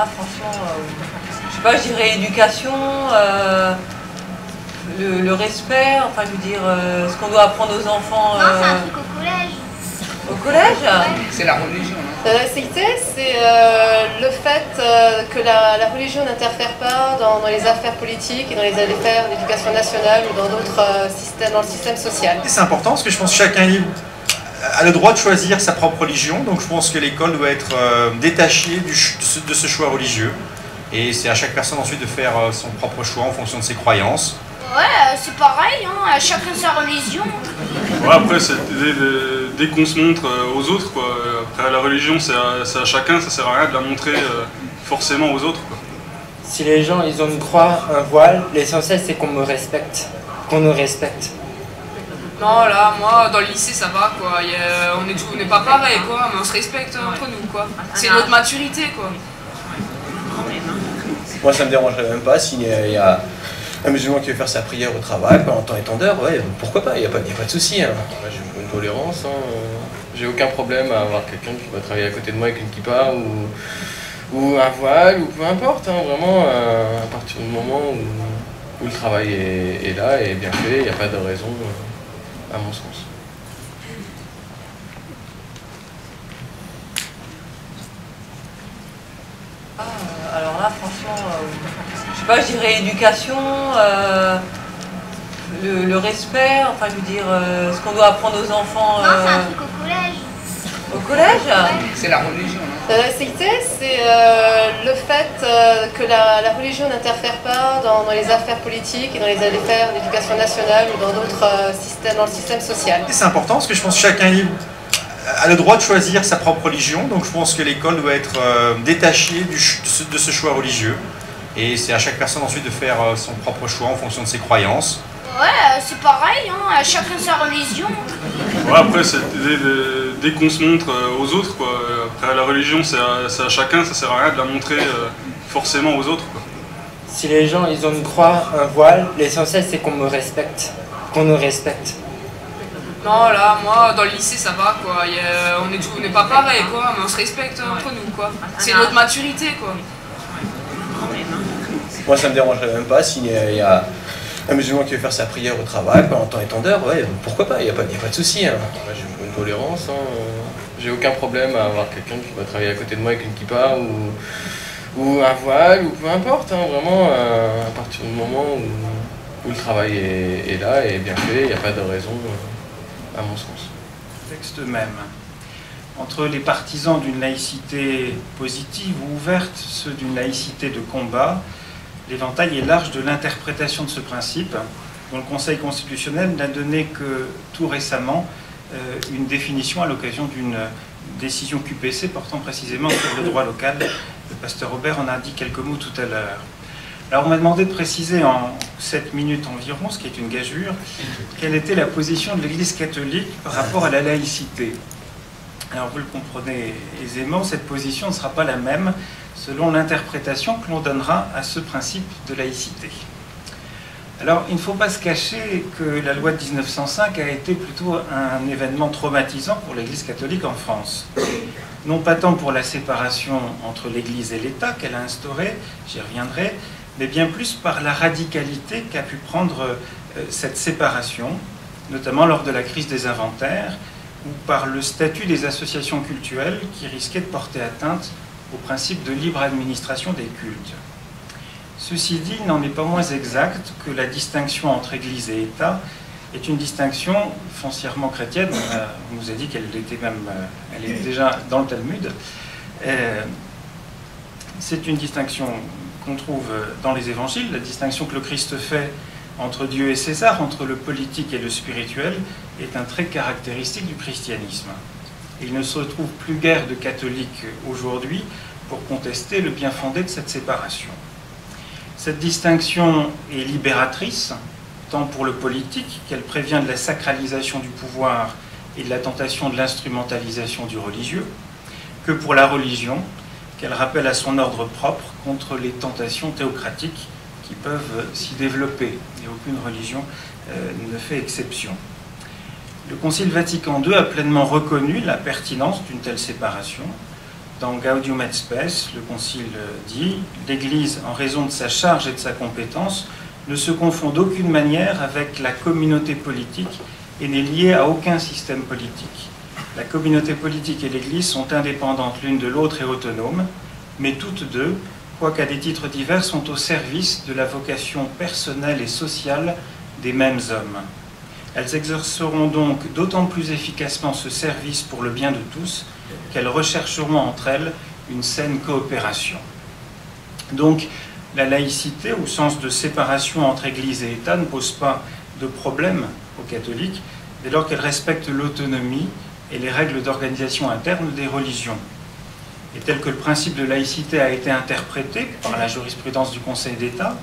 là, franchement, je sais pas, je dirais éducation, le respect, enfin, je veux dire, ce qu'on doit apprendre aux enfants. Non, c'est un truc au collège. Au collège? Ouais. C'est la religion, non? La laïcité, c'est le fait que la religion n'interfère pas dans les affaires politiques et dans les affaires d'éducation nationale ou dans d'autres systèmes, dans le système social. C'est important parce que je pense que chacun a le droit de choisir sa propre religion, donc je pense que l'école doit être détachée de ce choix religieux. Et c'est à chaque personne ensuite de faire son propre choix en fonction de ses croyances. Ouais, c'est pareil, hein, chacun sa religion. Ouais, après, dès qu'on se montre aux autres, quoi. Après, la religion, c'est à chacun, ça sert à rien de la montrer forcément aux autres, quoi. Si les gens ils ont une croix, un voile, l'essentiel c'est qu'on me respecte, qu'on nous respecte. Non, là, moi, dans le lycée, ça va, quoi. On n'est pas pareil, quoi, mais on se respecte entre nous, quoi. C'est notre maturité, quoi. Moi, ça me dérangerait même pas s'il y a un musulman qui veut faire sa prière au travail pendant temps et temps d'heure, ouais, pourquoi pas, il n'y a pas de souci. Hein. Moi, j'ai une bonne tolérance, hein. J'ai aucun problème à avoir quelqu'un qui va travailler à côté de moi avec une kippa ou un voile, ou peu importe, hein, vraiment, à partir du moment où le travail est là et bien fait, il n'y a pas de raison, à mon sens. Alors là, franchement, je sais pas, je dirais éducation, le respect, enfin, je veux dire, ce qu'on doit apprendre aux enfants. Non, c'est un truc au collège. Au collège? Ouais. C'est la religion, non? La laïcité, c'est le fait que la religion n'interfère pas dans les affaires politiques et dans les affaires d'éducation nationale ou dans d'autres systèmes, dans le système social. C'est important parce que je pense que chacun a le droit de choisir sa propre religion, donc je pense que l'école doit être détachée de ce choix religieux. Et c'est à chaque personne ensuite de faire son propre choix en fonction de ses croyances. Ouais, c'est pareil, hein, chacun sa religion. Ouais, après, dès qu'on se montre aux autres, quoi. Après, la religion, c'est à chacun, ça sert à rien de la montrer forcément aux autres, quoi. Si les gens ils ont une croix, un voile, l'essentiel c'est qu'on me respecte, qu'on nous respecte. Non, là, moi, dans le lycée, ça va, quoi. On n'est pas pareil, quoi, mais on se respecte entre nous, quoi. C'est notre maturité, quoi. Moi, ça me dérangerait même pas s'il y a un musulman qui veut faire sa prière au travail pendant temps et temps d'heure, ouais, pourquoi pas, il n'y a pas de souci. Hein. Moi, j'ai une bonne tolérance, hein. J'ai aucun problème à avoir quelqu'un qui va travailler à côté de moi avec une kippa ou un voile, ou peu importe, hein, vraiment, à partir du moment où le travail est là et bien fait, il n'y a pas de raison, à mon sens. Le texte même. Entre les partisans d'une laïcité positive ou ouverte, ceux d'une laïcité de combat, l'éventail est large de l'interprétation de ce principe, dont le Conseil constitutionnel n'a donné que tout récemment une définition à l'occasion d'une décision QPC portant précisément sur le droit local. Le pasteur Robert en a dit quelques mots tout à l'heure. Alors on m'a demandé de préciser en 7 minutes environ, ce qui est une gageure, quelle était la position de l'Église catholique par rapport à la laïcité. Alors vous le comprenez aisément, cette position ne sera pas la même selon l'interprétation que l'on donnera à ce principe de laïcité. Alors il ne faut pas se cacher que la loi de 1905 a été plutôt un événement traumatisant pour l'Église catholique en France. Non pas tant pour la séparation entre l'Église et l'État qu'elle a instaurée, j'y reviendrai, mais bien plus par la radicalité qu'a pu prendre cette séparation, notamment lors de la crise des inventaires, ou par le statut des associations cultuelles qui risquaient de porter atteinte au principe de libre administration des cultes. Ceci dit, il n'en est pas moins exact que la distinction entre Église et État est une distinction foncièrement chrétienne. On nous a dit qu'elle était même, elle est déjà dans le Talmud. C'est une distinction qu'on trouve dans les évangiles, la distinction que le Christ fait entre Dieu et César, entre le politique et le spirituel, est un trait caractéristique du christianisme. Il ne se trouve plus guère de catholiques aujourd'hui pour contester le bien fondé de cette séparation. Cette distinction est libératrice, tant pour le politique, qu'elle prévient de la sacralisation du pouvoir et de la tentation de l'instrumentalisation du religieux, que pour la religion, qu'elle rappelle à son ordre propre contre les tentations théocratiques qui peuvent s'y développer, et aucune religion ne fait exception. Le Concile Vatican II a pleinement reconnu la pertinence d'une telle séparation, Dans Gaudium et Spes, le Concile dit « L'Église, en raison de sa charge et de sa compétence, ne se confond d'aucune manière avec la communauté politique et n'est liée à aucun système politique. La communauté politique et l'Église sont indépendantes l'une de l'autre et autonomes, mais toutes deux, quoiqu'à des titres divers, sont au service de la vocation personnelle et sociale des mêmes hommes. Elles exerceront donc d'autant plus efficacement ce service pour le bien de tous qu'elles rechercheront entre elles une saine coopération. » Donc, la laïcité, au sens de séparation entre Église et État, ne pose pas de problème aux catholiques dès lors qu'elle respecte l'autonomie et les règles d'organisation interne des religions. Et tel que le principe de laïcité a été interprété par la jurisprudence du Conseil d'État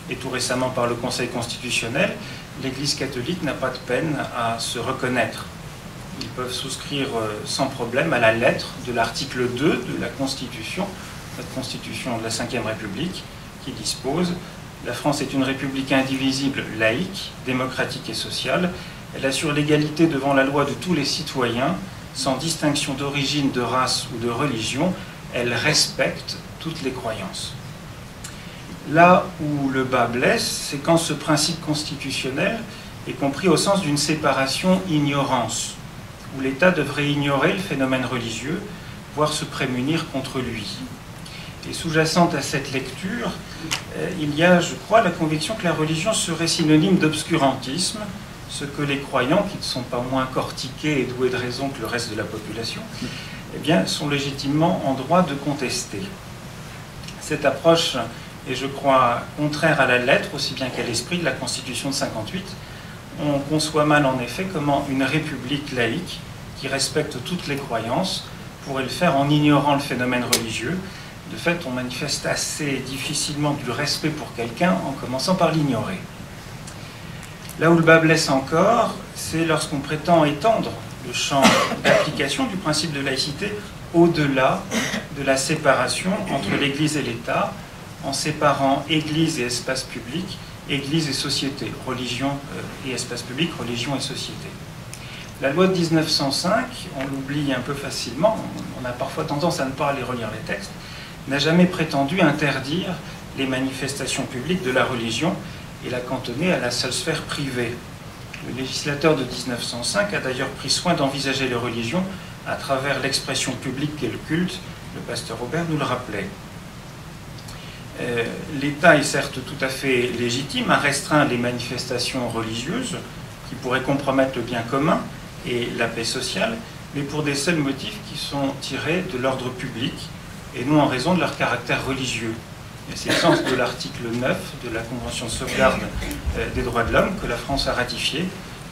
et tout récemment par le Conseil constitutionnel, l'Église catholique n'a pas de peine à se reconnaître. Ils peuvent souscrire sans problème à la lettre de l'article 2 de la Constitution, notre Constitution de la Ve République, qui dispose « La France est une république indivisible, laïque, démocratique et sociale. Elle assure l'égalité devant la loi de tous les citoyens, sans distinction d'origine, de race ou de religion. Elle respecte toutes les croyances. » Là où le bas blesse, c'est quand ce principe constitutionnel est compris au sens d'une séparation ignorance, où l'État devrait ignorer le phénomène religieux, voire se prémunir contre lui. Et sous-jacente à cette lecture, il y a, je crois, la conviction que la religion serait synonyme d'obscurantisme, ce que les croyants, qui ne sont pas moins cortiqués et doués de raison que le reste de la population, eh bien, sont légitimement en droit de contester. Cette approche est, je crois, contraire à la lettre, aussi bien qu'à l'esprit de la Constitution de 58. On conçoit mal, en effet, comment une république laïque, qui respecte toutes les croyances, pourrait le faire en ignorant le phénomène religieux. De fait, on manifeste assez difficilement du respect pour quelqu'un en commençant par l'ignorer. Là où le bas blesse encore, c'est lorsqu'on prétend étendre le champ d'application du principe de laïcité au-delà de la séparation entre l'Église et l'État, en séparant Église et espace public, Église et société, religion et espace public, religion et société. La loi de 1905, on l'oublie un peu facilement, on a parfois tendance à ne pas aller relire les textes, n'a jamais prétendu interdire les manifestations publiques de la religion et la cantonner à la seule sphère privée. Le législateur de 1905 a d'ailleurs pris soin d'envisager les religions à travers l'expression publique qu'est le culte. Le pasteur Aubert nous le rappelait. L'État est certes tout à fait légitime à restreindre les manifestations religieuses qui pourraient compromettre le bien commun et la paix sociale, mais pour des seuls motifs qui sont tirés de l'ordre public et non en raison de leur caractère religieux. Et c'est le sens de l'article 9 de la Convention de sauvegarde des droits de l'homme que la France a ratifié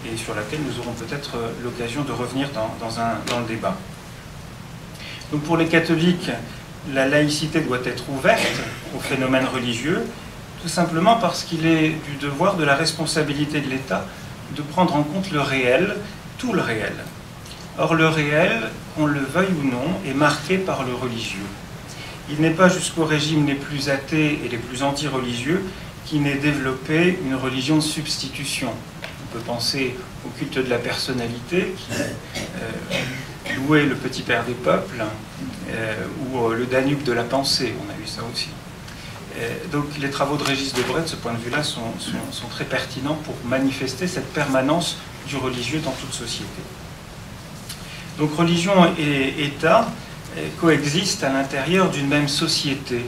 et sur laquelle nous aurons peut-être l'occasion de revenir dans le débat. Donc pour les catholiques, la laïcité doit être ouverte aux phénomènes religieux, tout simplement parce qu'il est du devoir, de la responsabilité de l'État de prendre en compte le réel, tout le réel. Or le réel, qu'on le veuille ou non, est marqué par le religieux. Il n'est pas jusqu'aux régimes les plus athées et les plus anti-religieux qui n'ait développé une religion de substitution. On peut penser au culte de la personnalité, qui louait le petit père des peuples, ou le Danube de la pensée, on a eu ça aussi. Donc les travaux de Régis Debray, de ce point de vue-là, sont très pertinents pour manifester cette permanence du religieux dans toute société. Donc religion et État coexistent à l'intérieur d'une même société.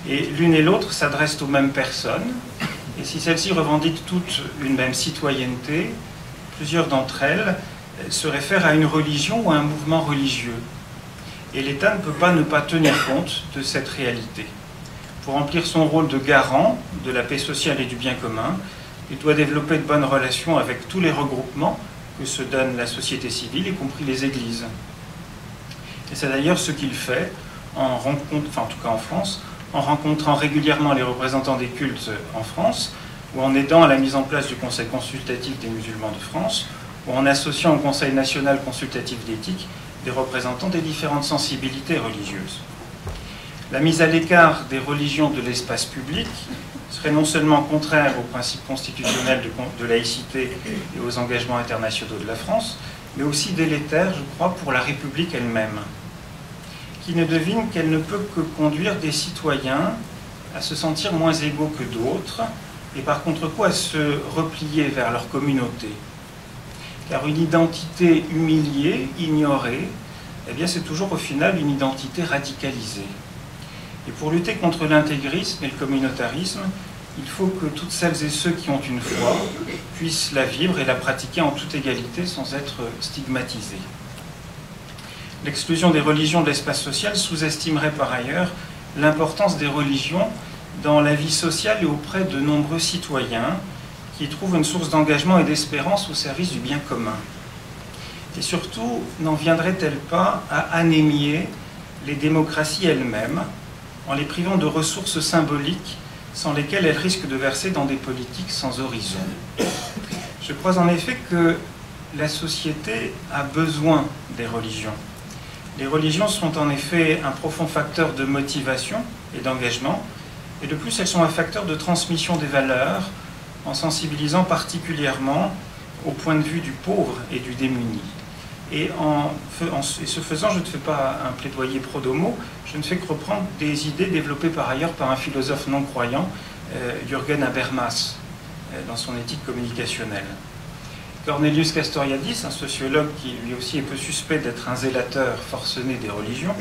Et l'une et l'autre s'adressent aux mêmes personnes. Et si celles-ci revendiquent toutes une même citoyenneté, plusieurs d'entre elles se réfèrent à une religion ou à un mouvement religieux. Et l'État ne peut pas ne pas tenir compte de cette réalité. Pour remplir son rôle de garant de la paix sociale et du bien commun, il doit développer de bonnes relations avec tous les regroupements que se donne la société civile, y compris les églises. Et c'est d'ailleurs ce qu'il fait, en tout cas en France, en rencontrant régulièrement les représentants des cultes en France, ou en aidant à la mise en place du Conseil consultatif des musulmans de France, ou en associant au Conseil national consultatif d'éthique des représentants des différentes sensibilités religieuses. La mise à l'écart des religions de l'espace public serait non seulement contraire aux principes constitutionnels de laïcité et aux engagements internationaux de la France, mais aussi délétère, je crois, pour la République elle-même. qui ne devine qu'elle ne peut que conduire des citoyens à se sentir moins égaux que d'autres, et par contre-coup à se replier vers leur communauté. Car une identité humiliée, ignorée, eh bien c'est toujours au final une identité radicalisée. Et pour lutter contre l'intégrisme et le communautarisme, il faut que toutes celles et ceux qui ont une foi puissent la vivre et la pratiquer en toute égalité sans être stigmatisés. L'exclusion des religions de l'espace social sous-estimerait par ailleurs l'importance des religions dans la vie sociale et auprès de nombreux citoyens qui trouvent une source d'engagement et d'espérance au service du bien commun. Et surtout, n'en viendrait-elle pas à anémier les démocraties elles-mêmes en les privant de ressources symboliques sans lesquelles elles risquent de verser dans des politiques sans horizon? Je crois en effet que la société a besoin des religions. Les religions sont en effet un profond facteur de motivation et d'engagement, et de plus elles sont un facteur de transmission des valeurs, en sensibilisant particulièrement au point de vue du pauvre et du démuni. Et ce faisant, je ne fais pas un plaidoyer pro domo, je ne fais que reprendre des idées développées par ailleurs par un philosophe non-croyant, Jürgen Habermas, dans son éthique communicationnelle. Cornelius Castoriadis, un sociologue qui lui aussi est peu suspect d'être un zélateur forcené des religions,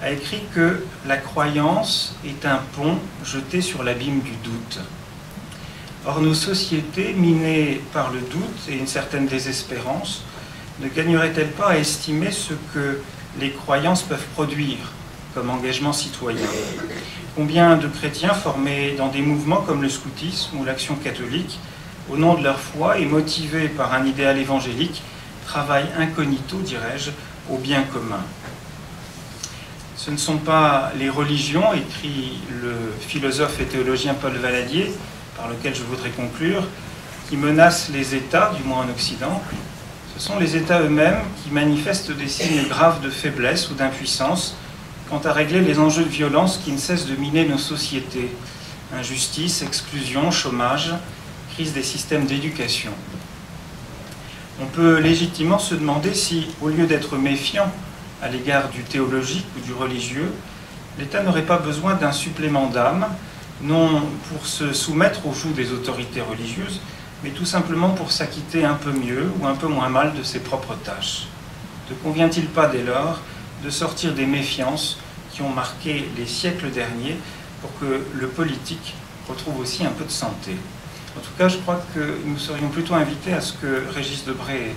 a écrit que la croyance est un pont jeté sur l'abîme du doute. Or, nos sociétés, minées par le doute et une certaine désespérance, ne gagneraient-elles pas à estimer ce que les croyances peuvent produire comme engagement citoyen? Combien de chrétiens formés dans des mouvements comme le scoutisme ou l'action catholique, au nom de leur foi et motivés par un idéal évangélique, travaillent incognito, dirais-je, au bien commun? Ce ne sont pas les religions, écrit le philosophe et théologien Paul Valadier, par lequel je voudrais conclure, qui menacent les États, du moins en Occident. Ce sont les États eux-mêmes qui manifestent des signes graves de faiblesse ou d'impuissance quant à régler les enjeux de violence qui ne cessent de miner nos sociétés. Injustice, exclusion, chômage, crise des systèmes d'éducation. On peut légitimement se demander si, au lieu d'être méfiant à l'égard du théologique ou du religieux, l'État n'aurait pas besoin d'un supplément d'âme, non pour se soumettre au joug des autorités religieuses, mais tout simplement pour s'acquitter un peu mieux ou un peu moins mal de ses propres tâches. Ne convient-il pas dès lors de sortir des méfiances qui ont marqué les siècles derniers pour que le politique retrouve aussi un peu de santé? En tout cas, je crois que nous serions plutôt invités à ce que Régis Debray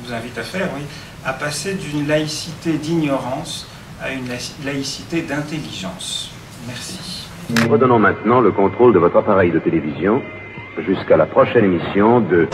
nous invite à faire, oui, à passer d'une laïcité d'ignorance à une laïcité d'intelligence. Merci. Nous redonnons maintenant le contrôle de votre appareil de télévision jusqu'à la prochaine émission de...